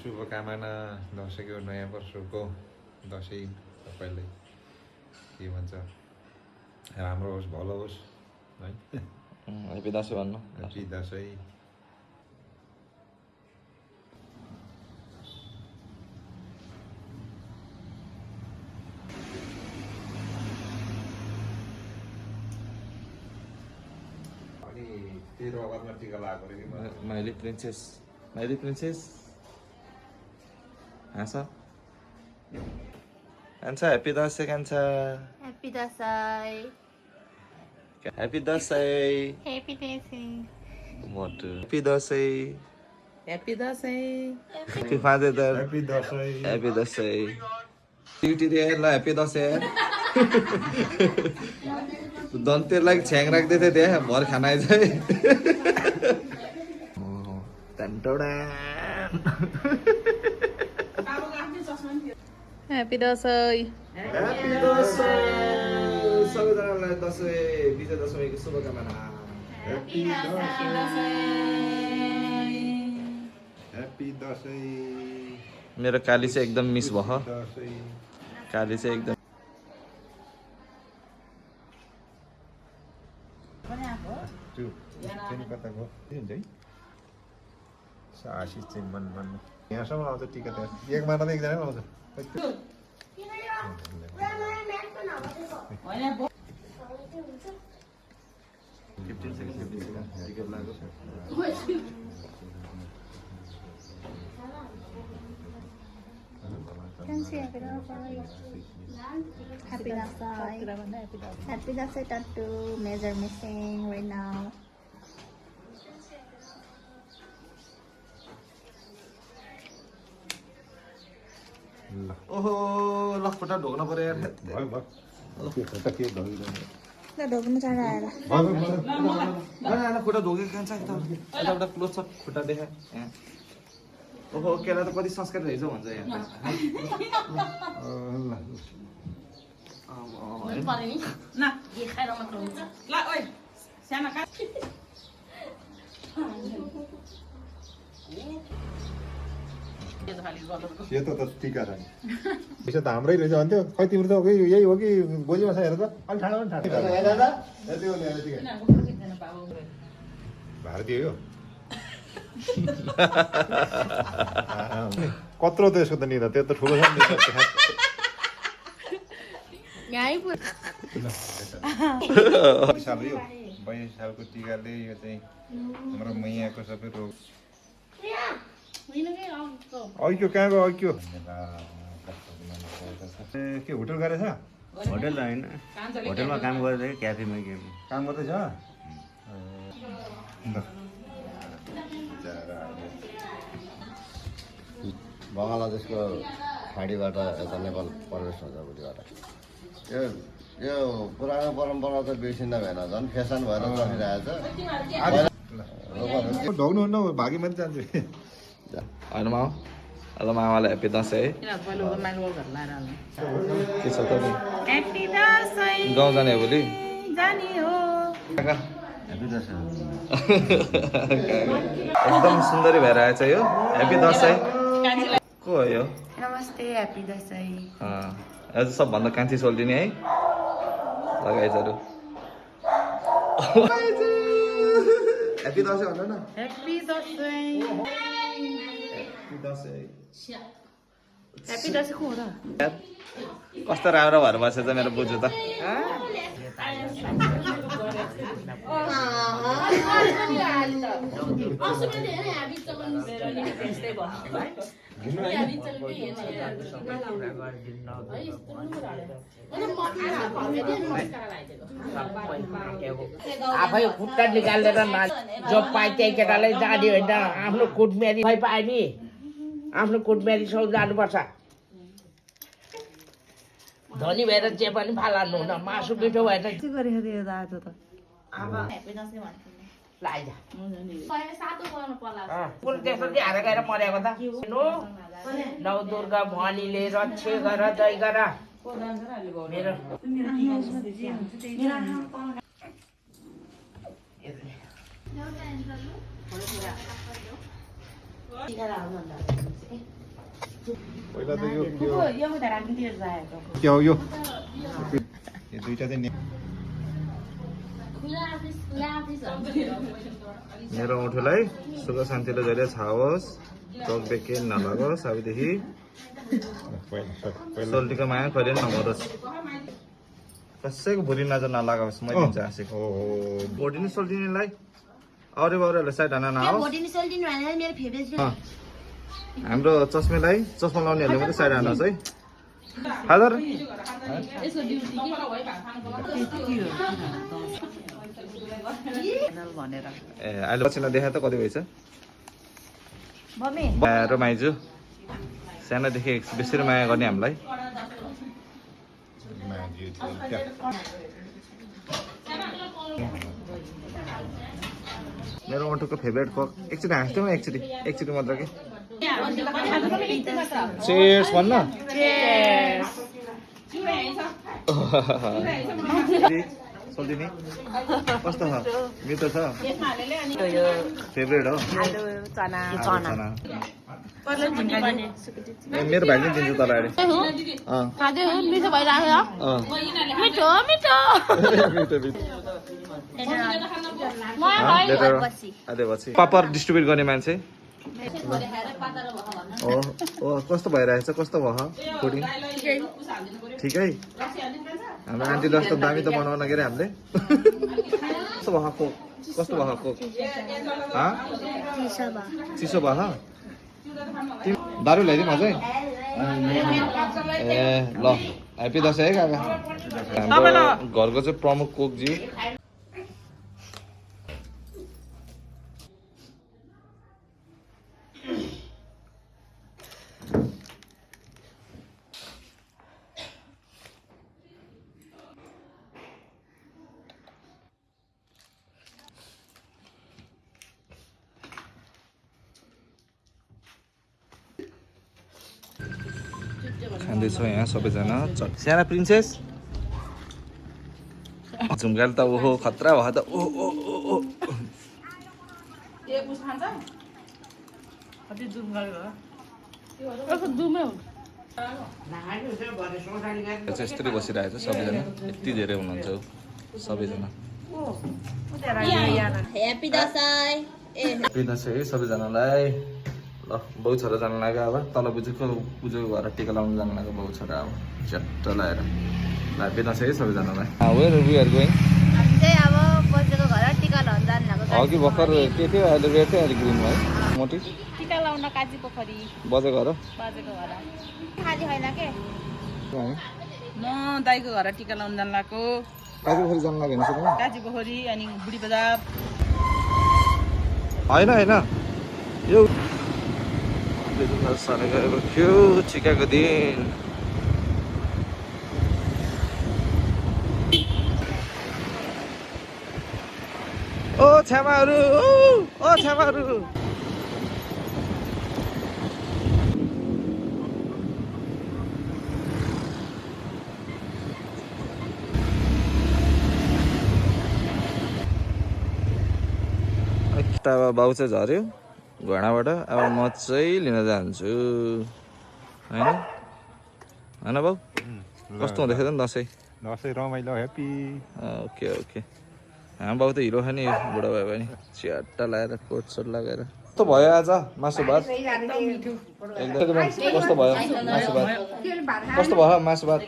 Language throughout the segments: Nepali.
शुभकामना दसैँको नयाँ वर्षको दसैँ तपाईँले के भन्छ राम्रो होस् भलो होस् है। हेप्पी दसैँ भन्नु। हेप्पी दसैँ। अनि तेरो अगरमा टिका लगाएको रे कि माइली प्रिन्सेस हाँस कान्छ हेप्पी दसैँ कान्छ। Happy Dasai. Happy Dashain Happy Dasai. मोटु। Happy Dashain. Happy Dasai. Happy father. Happy Dashain. Happy Dashain. Duty दे ल हेप्पी दसैँ। दन्तेलाई छ्याङ राख्दै थियो त्यहाँ भर खाना आइज है। Happy Dasai. हेप्पी दसैँ सबैजनालाई दसैँ विजय दशमीको शुभकामना। हेप्पी दसैँ। हेप्पी दसैँ। मेरो काली चाहिँ एकदम मिस भयो। दसैँ। काली चाहिँ एकदम त्यो चाहिँ कताको हुन्छ है आशिष चाहिँ मन यहाँसम्म आउँछ टिका त्यहाँ एक महिना त एकजना आउँछ। Happy Dasai. Happy Dasai tattoo. Measure missing right now. ओहो ल खुट्टा ढोक्न पर्यो यार। भयो भयो खुट्टा के धोइरहनु ल ढोक्नु चाँडो आएर खुट्टा ढोकेको कान्छ यताबाट क्लोज छ खुट्टा देखा यहाँ। ओहो केरा त कति संस्कार रहेछ भन्छ यहाँ। सेतो त टिका छ नि पैसा त हाम्रै रहेछ भन्थ्यो खै तिम्रो त यही हो कि बोलीमा छ हेर त अलिक ठाडो पनि भारतीय हो कत्रो त यसको त नि त त्यो त ठुलो छ नि साल यो 22 सालको टिकाले यो चाहिँ हाम्रो मैयाको सबै रोग ऐक्यो कहाँ गयो ऐक्यो के होटल गरेछ होटल त होइन होटलमा काम गर्दै क्याफेमा गेम काम गर्दैछ बङ्गलादेशको खाडीबाट यता नेपाल प्रवेश हुन्छ भोलिबाट यो पुरानो परम्परा त बिर्सिँदा भएन झन् फेसन भएर चलिरहेछ। ढोग्नुहुन्न भागी मात्रै जान्छु होइन मामा ल मामालाई हेप्पी दसैँ है। के छ त Happy Dasai. गाउँ जाने हो भोलि जाने हो। हेप्पी दसैँ। एकदम सुन्दरी भएर आएछ यो। हेप्पी दसैँ। को हो यो? नमस्ते Happy Dasai. आज सबभन्दा कान्छी सोल्टिनी है लगाइजहरू। हेप्पी दसैँ भन्नु न। Happy Dasai. Happy Dashain. Happy Dasai को हो र? कस्तो राम्रो भएर बसेछ मेरो बुझु त। आफै खुट्टा निकालेर जो पाइ त्यही केटालाई जाने होइन आफ्नो कुटमेरी खै पाए नि आफ्नो कुटमेरी सौ जानुपर्छ। धनी भएर जे पनि फालाल्नु हुन मासु मिठो भएर लाइजा कुन त्यस्तो हार गएर मरेको त नौ दुर्गा भवानीले रक्षे गर जय गर मेरो पहिला त यो यो हुँदा राखिदिएर जाएको क्या हो यो दुईटा चाहिँ मेरो औँठोलाई सुख शान्तिले जहिले छाओस् चोक बेके नलागोस् अबदेखि पहिला सोल्टीको माया कहिले नमरोस् कसैको भुरी नजर नलागोस् म दिन्छ आँसेको भोटिनी सोल्टिनीलाई अरू अरूहरूलाई साइड हान नहोस् हाम्रो चस्मेलाई चस्मा लाउनेहरूले मात्रै साइड हान्नुहोस् है फादर भनेर ए अहिले पछिल्लो देखा त कति भएछ र माइजू सानोदेखि बेसी माया गर्ने हामीलाई मेरो औँठोको फेभरेट कोक एकचोटि हाँस्थ्यौँ एकचोटि मात्र के चेयर्स भन्न सोल्टिनी कस्तो छ मिठो छ फेभरेट हो चना मेरो भाइले दिन्छु तँलाई मिठो भइरहेको मिठो मिठो पछि पापर डिस्ट्रिब्युट गर्ने मान्छे कस्तो भइरहेछ कस्तो भयो फुडिङ ठिकै हाम्रो आन्टी जस्तो दामी त बनाउन के अरे हामीले कस्तो भयो कोक कस्तो भयो कोक चिसो भयो दारू ल्याइदिउँ अझै ए ल ह्याप्पी दसैँ है काका हाम्रो घरको चाहिँ प्रमुख कोकजी खाँदैछौँ यहाँ सबैजना साना प्रिन्सेस झुम्काले त ओहो खतरा भयो त ओहो यस्तरी बसिरहेको छ सबैजना यति धेरै हुनुहुन्छ सबैजना ह्याप्पी दसैँ ह्याप्पी दसैँ है सबैजनालाई ल बाउ छोरा जानु लाग्यो अब तल बुजुको घर टिका लाउनु जानु लाग्यो बाउ छोरा अब झट्ट लगाएर ल ह्याप्पी दसैँ है सबैजनालाई वेयर वी आर गोइङ चाहिँ अब बजेको घर टिका लाउन जानु लाग्यो अघि भर्खर के थियो अहिले रेड थियो अहिले ग्रिन भयो मोटी टिका लाउन काजी पोखरी बजेको घर बाजेको घर खाली होइन के म दाइको घर टिका लाउन जानु लाग्यो काजी पोखरी जानु लाग्यो होइन काजी पोखरी अनि बुढी बजार होइन यो सानो गएको थियो टिकाको दिन ओ छ्यामाहरू ओ छ्यामाहरू अब बाउ चाहिँ झऱ्यो घोडाबाट अब म चाहिँ लिन जान्छु होइन बाउ कस्तो हुँदैछ त नि दसैँ रमाइलो ह्याप्पी ओके हाम्रो बाउ त हिरो खाने बुढा भयो भने च्याट्टा लगाएर कोट सोट लगाएर कस्तो भयो आज मासु भात एकदम कस्तो भयो मासु भात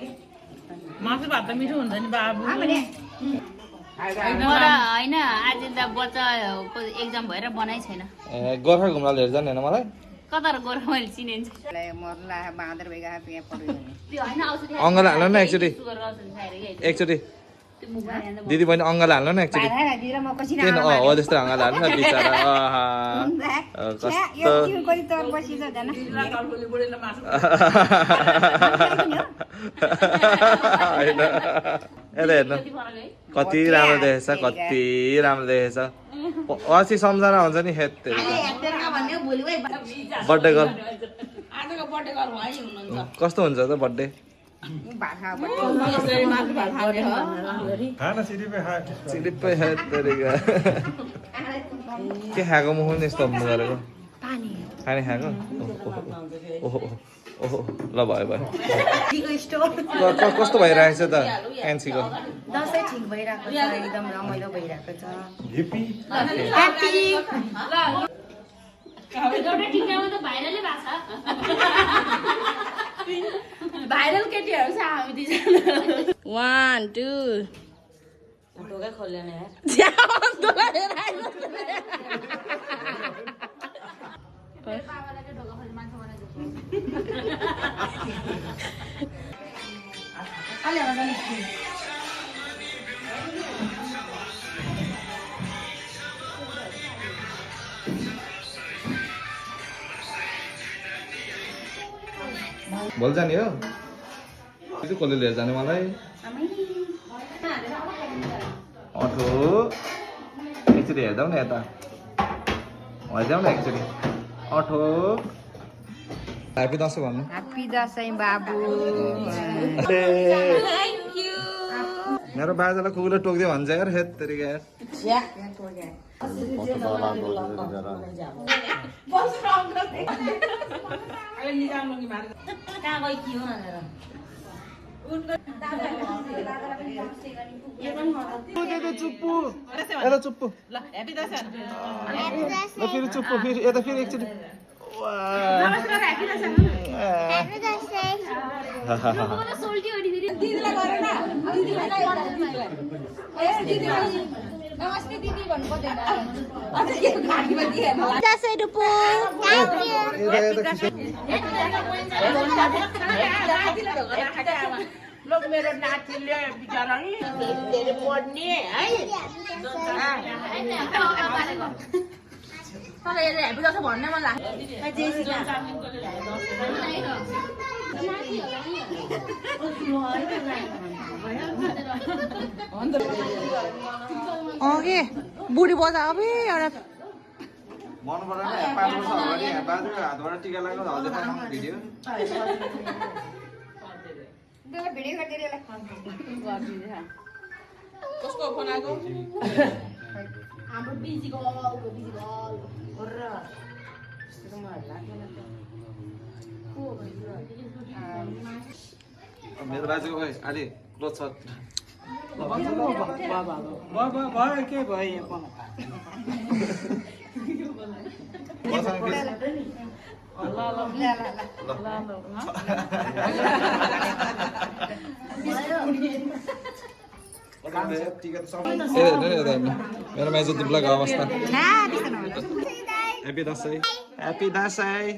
मासु भात त मिठो हुन्छ नि बाबु होइन आज त बच्चाको एक्जाम भएर बनाइ छैन गोर्खा घुम्न लिएर जाने होइन मलाई कता गोर्खा मैले चिनेन्छ अङ्गल हाल्नु न एकचोटि दिदी बहिनी अङ्गल हाल्नु न एकचोटि त्यही हो त्यस्तो अङ्गल हाल्नु न बिचरा होइन यता हेर्नु कति राम्रो देखेछ अस्ति सम्झना हुन्छ नि हेत बर्थडे गर्ल कस्तो हुन्छ त बर्थडे सिरिपै के खाएको मुख नि यस्तो हुनु गरेको खाने खाएको ओहो ओहो ल भयो भयो कस्तो भइरहेको छ त एनसीको दसैँ ठिक भइरहेको छ एकदम रमाइलो भइरहेको छ भाइरल केटीहरू छ हामी दुईजना 1 2 ढोका खोलेन यार भोलि जाने हो कसले लिएर जाने मलाई अटो एकचोटि हेर्दा न यता हेर्दा न एकचोटि अटो ह्याप्पी दसैँ भन्नु ह्याप्पी दसैँ बाबु मेरो बाजालाई कुकुरले टोक्दियो भन्छ यार हेत तरिका यार चुप्पु यता चुप्पु ल ह्यापी दसैँ ल फेरि चुप्पु फेरि यता फेरि एकचोटि नमस्कार ह्यापी दसैँ ह्याप्पी दसैँ दिदीलाई गर न दिदीलाई नमस्ते दिदी भन्नु पर्दैन अझ के घाँटीमा दिए मलाई दसैँ रुपु थ्याङ्क यू लोग मेरो नातिले बिचरा नि धेरै पढ्ने है तपाईहरुले ह्यापी दसैँ भन्ने मन लाग्यो ओके बुढी बजा अबे एउटा मन परेन 5 वर्ष अगाडि बाजुको हातबाट टिका लगाएको हजुर भिडियो कसको फोन आएको मेरो बाजुको भाइ अलि क्लोज छ के भयो मेरो माइजो दुब्लाको अवस्था ह्याप्पी दसैँ ह्याप्पी दसैँ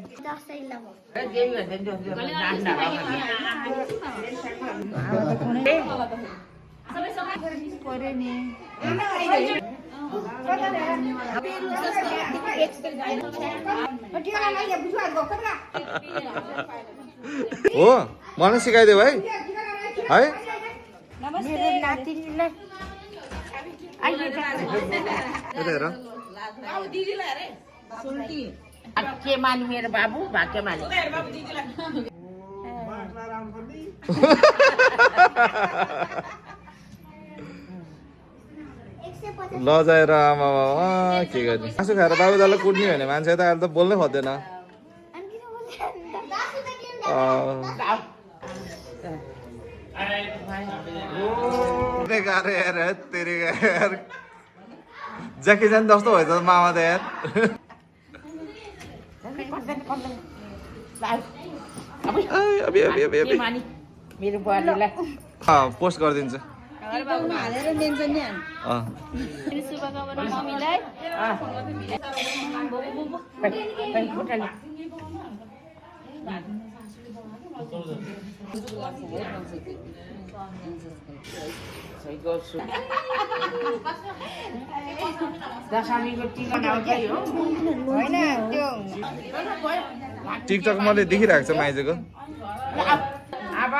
हो मलाई सिकाइदियो है है भाग्यमानी मेरो बाबु भाग्यमानी लजाएर आमा बाबा के गर्ने मासु खाएर बाबु दालाई कुट्ने भने मान्छे त अहिले त बोल्नै खोज्दैन ज्याकी जान जस्तो भएछ मामा त यार मेरो बुहारीलाई पोस्ट गरिदिन्छु दशमीको टिका आउँछ यो होइन त्यो टिकटक मैले देखिरहेको छ माइजको अब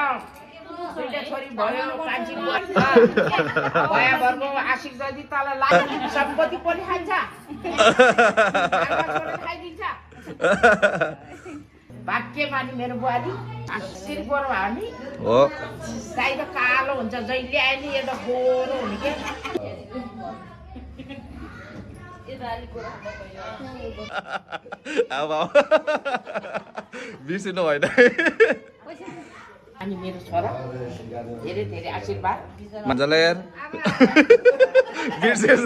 दुईटा छोरी भयो कान्छी भयाभरको आशिक जति तल लाग्यो सम्पत्ति पनि खान्छ खाइदिन्छ भाग्यमानी मेरो बुहारी आशिर गोरो भयो नि हो गाई त कालो हुन्छ जहिले आयो नि यो त गोरो हुने के अब बिर्सिनु होइन अनि मेरो छोरा धेरै धेरै आशीर्वाद मजाले यार बिर्सिएछ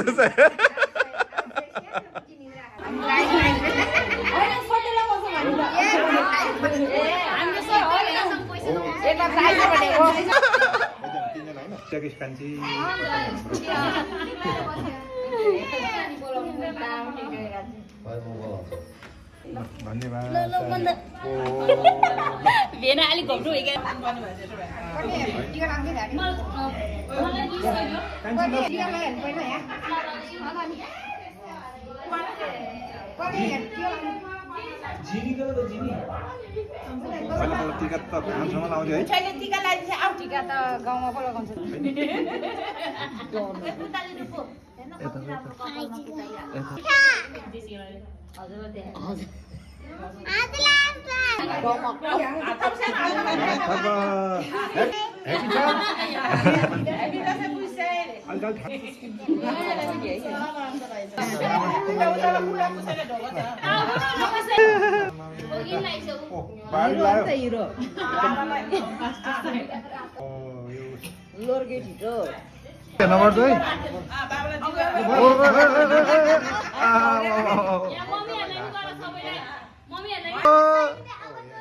भेना अलिक घोप्टो हो क्या टिका त भान्सामा लाउँथ्यो है छैन टिका लगाइदिन्छ आऊ टिका त गाउँमा पो लगाउँछ नम्बर 2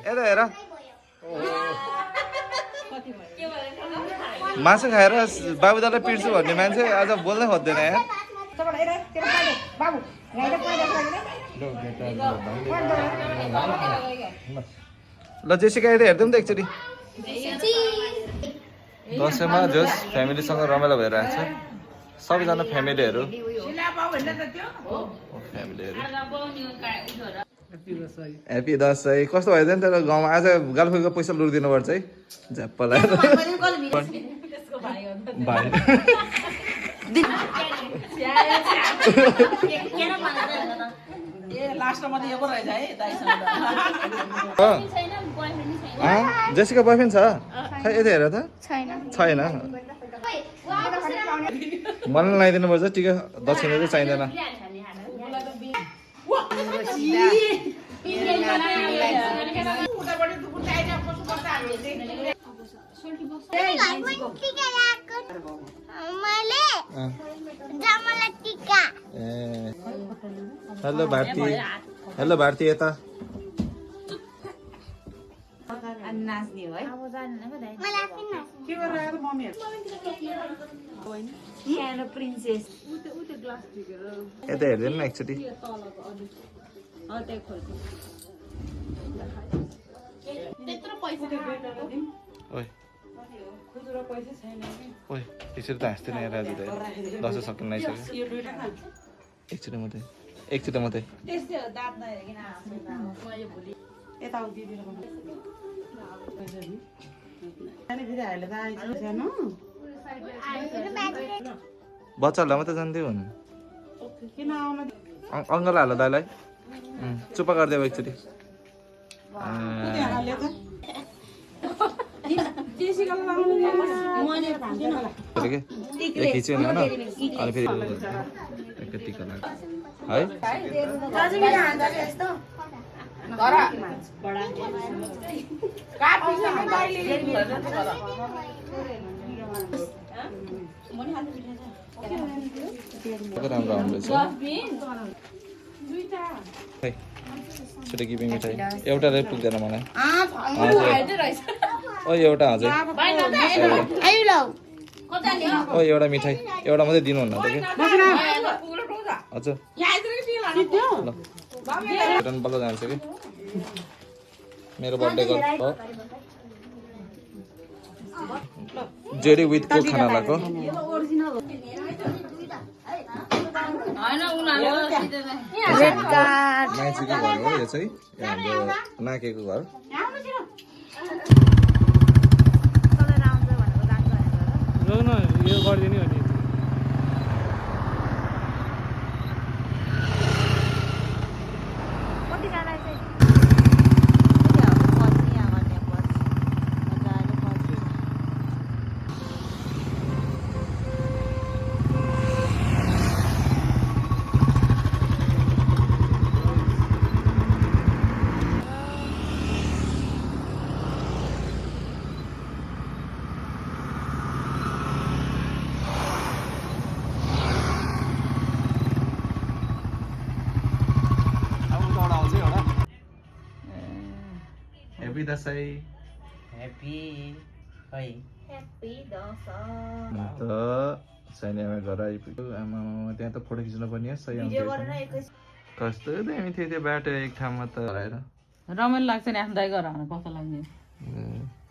यता हेर मासु खाएर बाबुदालाई पिट्छु भन्ने मान्छे आज बोल्नै खोज्दैन यार ल जेसिका यता हेर्दै त एकचोटि दसैँमा जस फ्यामिलीसँग रमाइलो भइरहेको छ सबैजना फ्यामिलीहरू ह्याप्पी दसैँ कस्तो भयो नि तर गाउँमा आज गार्लफ्रेन्डको पैसा लुटिदिनु पर्छ है झ्याप्प लगाएर भाइ जेसिका बोयफ्रेन्ड छ खै यता हेर त छैन मलाई लगाइदिनु पर्छ टिका दक्षिणा चाहिँ चाहिँदैन हेलो भारती हेलो भारती यता नाच्ने हो है प्रिन्सेस यता हेर्दैन न एकचोटि ओइ यसरी त हाँस्दैन राजु दाइ दसैँ सकिन आइसक्यो एकचोटि मात्रै बच्चाहरूलाई मात्रै जान्थ्यो भने अङ्गल हाल दाइलाई चुप्पा गरिदियो एकचोटि खिच्यो होइन अनि फेरि टिका लाग्यो है राम्रो आउँदैछ छिटो गिपिङ मिठाई एउटा रै पुग्दैन मलाई ओ एउटा हजुर ओ एउटा मिठाई एउटा मात्रै दिनुहुन्न त कि हजुर ल बल्ल जान्छ कि मेरो बर्थडे हो जेरी विथ को खाना लगाएको माइतीको घर हो यो चाहिँ हाम्रो नाकेको घर यो गरिदिने हो नि ह्याप्पी दसैँ। ह्याप्पी खै Happy Dosa. त साइनामा घर आइपुग्यो। आमा त्यहाँ त फोटो खिच्नु पर्ने सही कस्तो दामी थियो त्यो बाटो एक ठाउँमा त आएर रमाइलो लाग्छ नि आफ्नो दाइ घर आउनु कस्तो लाग्ने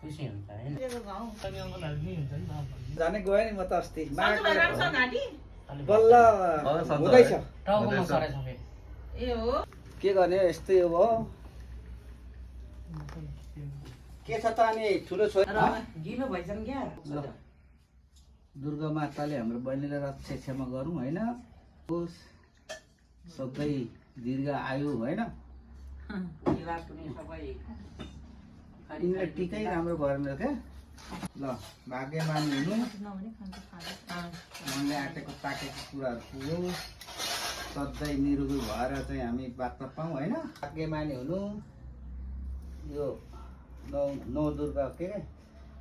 खुसी हुन्छ हैन जाने गयो नि म त अस्ति बल्ल हुँदैछ टाउकोमा सरे छ ए हो के गर्ने यस्तै हो के छ त अनि ठुलो छोरा गिलो भइछन् क्या दुर्गा माताले हाम्रो बहिनीलाई रक्षा क्षमा गरौँ होइन होस् सबै दीर्घ आयु होइन यिनीलाई टिकै राम्रो भएन क्या ल भाग्यमानी हुनु मनले आँटेको ताकेको कुराहरू पुगोस् सधैँ निरोगी भएर चाहिँ हामी बाँच्न पाऊँ होइन भाग्यमानी हुनु यो नौ दुर्गा के अरे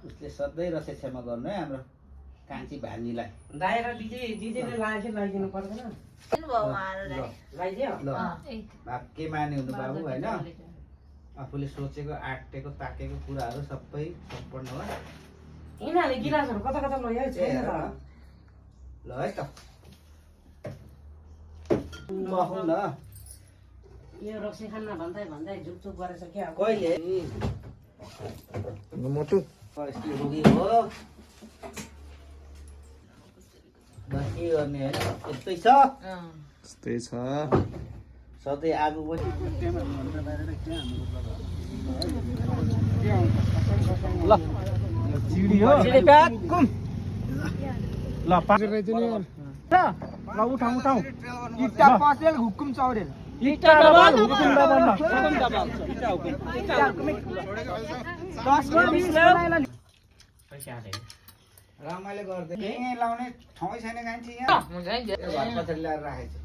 उसले सधैँ रक्षा क्षमा गर्नु है हाम्रो कान्छी भान्जीलाई दाइरा दिदीले लागिदिनु पर्दैन लगाइदियो ल भाग्यमानी हुनु बाबु होइन आफूले सोचेको आँटेको ताकेको कुराहरू सबै सम्पन्न हो यिनीहरूले गिलासहरू कता कता लग्यो छैन र ल है त बसौँ न यो रक्सी खानमा भन्दै झुकझुक गरेछ क्या कहिले मोटु यस्तो रोगी हो के गर्ने होइन यस्तै छ त्यस्तै छ सधैँ आगो पनि ल चिडी हो ल ल उठाउँ इट्टा पसेल हुकुम चौरेल इट्टा डबल हुकुम डबल रमाइलो गर्दै लाउने ठाउँ छैन कान्छी यहाँ घर पछाडि ल्याएर राखेको छु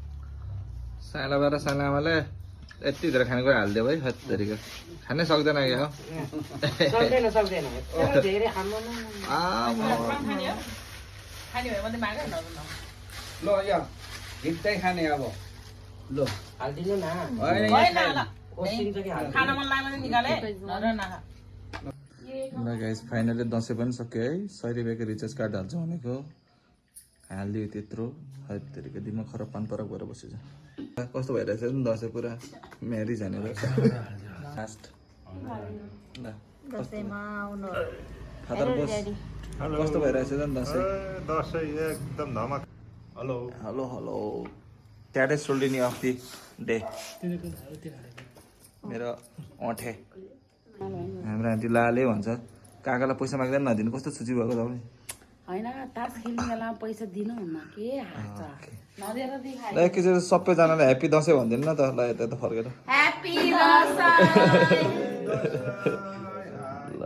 सालाबाट सालामाले यति धेरै खानेकुरा हालिदियो है हत्तरीको खानै सक्दैन क्या हो सक्दैन धेरै ल यो भित्तै खाने अब ल हालिदिनु न खाना मन लाग्यो भने निकाले नर नखा ल गाइस फाइनली दसैँ पनि सक्यो है 100 रुपियाँको रिचार्ज कार्ड हाल्छ भनेको हालिदियो त्यत्रो हत्तरीको दिमाग खराब पान पराक भएर बसेछ कस्तो भइरहेछ नि दसैँ पुरा म्यारिज हानेर लास्ट ल दसैँमा आउनु फादर बस कस्तो भइरहेछ नि दसैँ दसैँ एकदम धमाक हेलो हेलो हेलो स्याडेस्ट सोल्डिनी अफ दि डे मेरो औँठे हाम्रो आन्टी लाले भन्छ काकालाई पैसा माग्दैन नदिनु कस्तो छुची भएको तपाईँ होइन तास खेल्ने बेलामा पैसा दिनु हुन्न के हार्छ नदिएर ल एकैचोटि सबैजनालाई ह्याप्पी दसैँ भनिदिनु न त ल यता त फर्केर ह्याप्पी दसैँ ल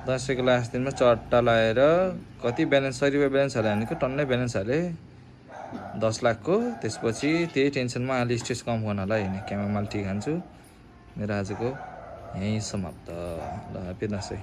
दसैँको लास्ट दिनमा चट्टा लगाएर कति ब्यालेन्स 100 रुपियाँ ब्यालेन्स हाल्यो भनेको टन्नै ब्यालेन्स हालेँ 10 लाखको त्यसपछि त्यही टेन्सनमा अलि स्ट्रेस कम गर्न होला होइन क्यामामाल टी खान्छु मेरो आजको यहीँ समाप्त ल ह्याप्पी दसैँ